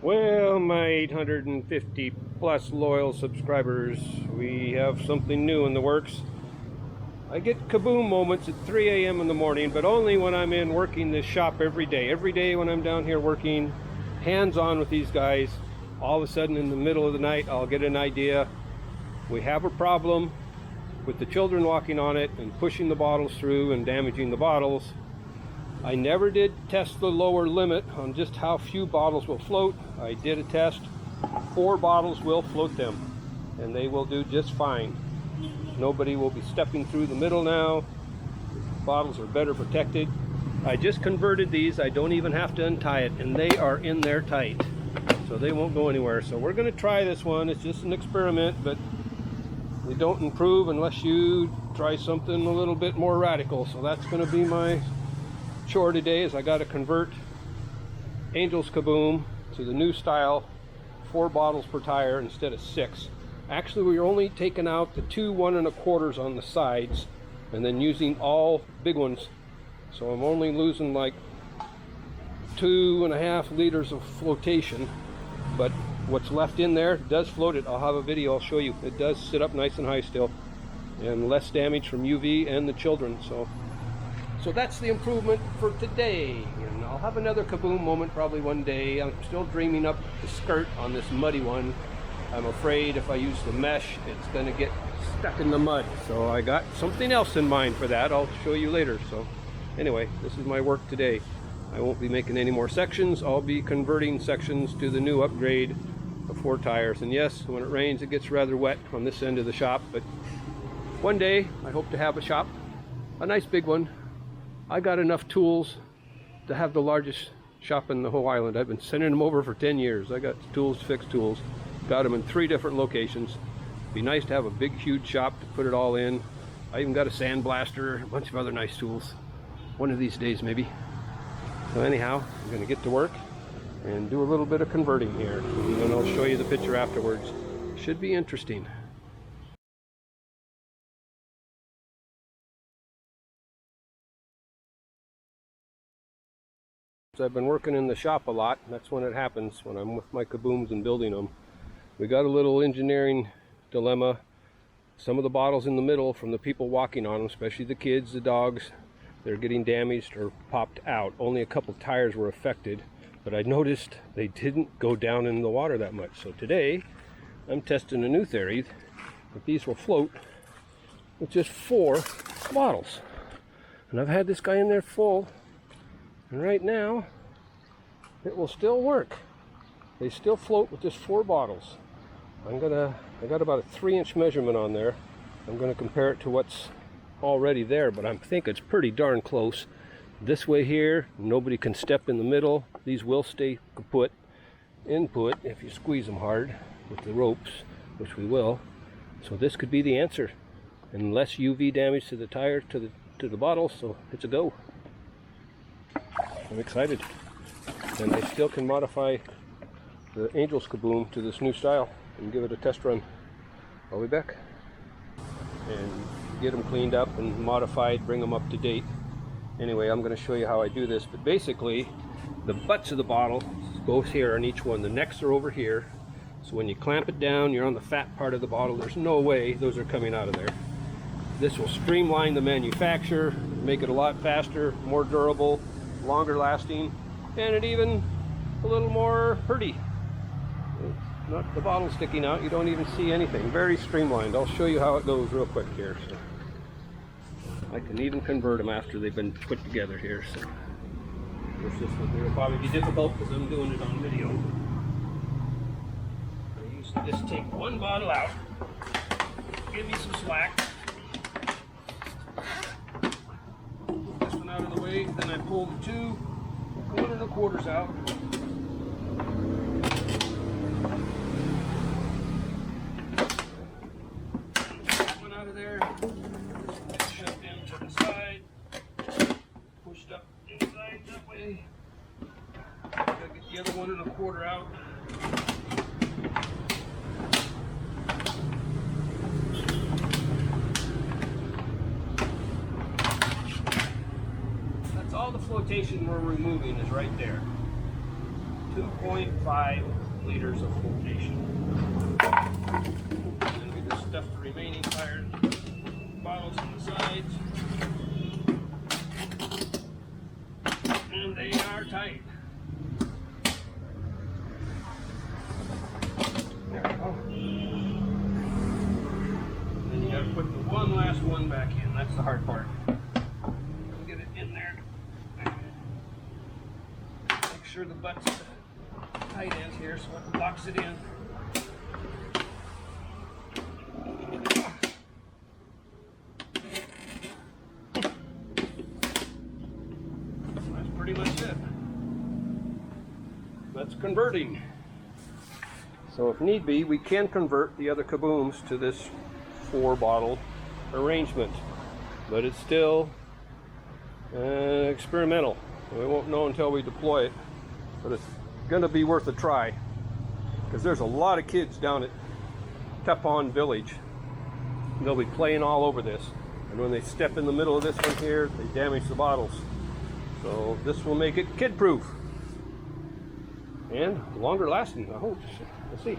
Well, my 850 plus loyal subscribers, we have something new in the works. I get Kaboom moments at 3 a.m. in the morning, but only when I'm in working this shop every day. Every day when I'm down here working hands-on with these guys, all of a sudden in the middle of the night, I'll get an idea. We have a problem with the children walking on it and pushing the bottles through and damaging the bottles. I never did test the lower limit on just how few bottles will float. I did a test. 4 bottles will float them, and they will do just fine. Nobody will be stepping through the middle now. Bottles are better protected. I just converted these. I don't even have to untie it, and they are in there tight, so they won't go anywhere. So we're going to try this one. It's just an experiment, but you don't improve unless you try something a little bit more radical. So that's going to be my chore today. Is I got to convert Angel's Kaboom to the new style, 4 bottles per tire instead of 6. Actually, we're only taking out the 2 1 1/4s on the sides and then using all big ones. So I'm only losing like 2.5 liters of flotation, but what's left in there does float it. I'll have a video, I'll show you. It does sit up nice and high still, and less damage from UV and the children. So that's the improvement for today, and I'll have another Kaboom moment probably one day. I'm still dreaming up the skirt on this muddy one. I'm afraid if I use the mesh, it's going to get stuck in the mud. So I got something else in mind for that. I'll show you later. So anyway, this is my work today. I won't be making any more sections. I'll be converting sections to the new upgrade of 4 tires. And yes, when it rains, it gets rather wet on this end of the shop. But one day, I hope to have a shop, a nice big one. I got enough tools to have the largest shop in the whole island. I've been sending them over for 10 years. I got tools to fix tools. Got them in 3 different locations. Be nice to have a big, huge shop to put it all in. I even got a sandblaster, a bunch of other nice tools. One of these days, maybe. So anyhow, I'm going to get to work and do a little bit of converting here. And then I'll show you the picture afterwards. Should be interesting. I've been working in the shop a lot. That's when it happens, when I'm with my Kabooms and building them. We got a little engineering dilemma. Some of the bottles in the middle from the people walking on them, especially the kids, the dogs, they're getting damaged or popped out. Only a couple tires were affected, but I noticed they didn't go down in the water that much. So today I'm testing a new theory that these will float with just 4 bottles. And I've had this guy in there full, and right now it will still work. They still float with just 4 bottles. I got about a 3-inch measurement on there. I'm gonna compare it to what's already there, but I think it's pretty darn close. This way here, nobody can step in the middle. These will stay kaput, input, if you squeeze them hard with the ropes, which we will. So this could be the answer, and less UV damage to the tire, to the bottle. So it's a go. I'm excited, and I still can modify the Angel's Kaboom to this new style and give it a test run. I'll be back and get them cleaned up and modified, bring them up to date. Anyway, I'm going to show you how I do this, but basically the butts of the bottle goes here on each one. The necks are over here, so when you clamp it down, you're on the fat part of the bottle. There's no way those are coming out of there. This will streamline the manufacture, make it a lot faster, more durable, longer lasting, and it even a little more pretty. Not the bottle sticking out, you don't even see anything. Very streamlined. I'll show you how it goes real quick here. So I can even convert them after they've been put together here. So this will probably be difficult because I'm doing it on video. I used to just take 1 bottle out, give me some slack. Put this one out of the way, then I pull the 2 1 1/4s out. There, shoved into the side, pushed up inside that way. Gotta get the other 1 1/4 out. That's all the flotation we're removing is right there. 2.5 liters of flotation. Then we just stuff the remaining tire bottles on the sides. And they are tight. There we go. And then you gotta put the one last one back in. That's the hard part. Get it in there. Make sure the butt's tight end here so it locks it in. That's pretty much it. That's converting. So if need be, we can convert the other Kabooms to this 4-bottle arrangement, but it's still experimental. We won't know until we deploy it, but it's going to be worth a try because there's a lot of kids down at Tapon Village. They'll be playing all over this, and when they step in the middle of this one here, they damage the bottles. So this will make it kid-proof and longer lasting, I hope. Let's see.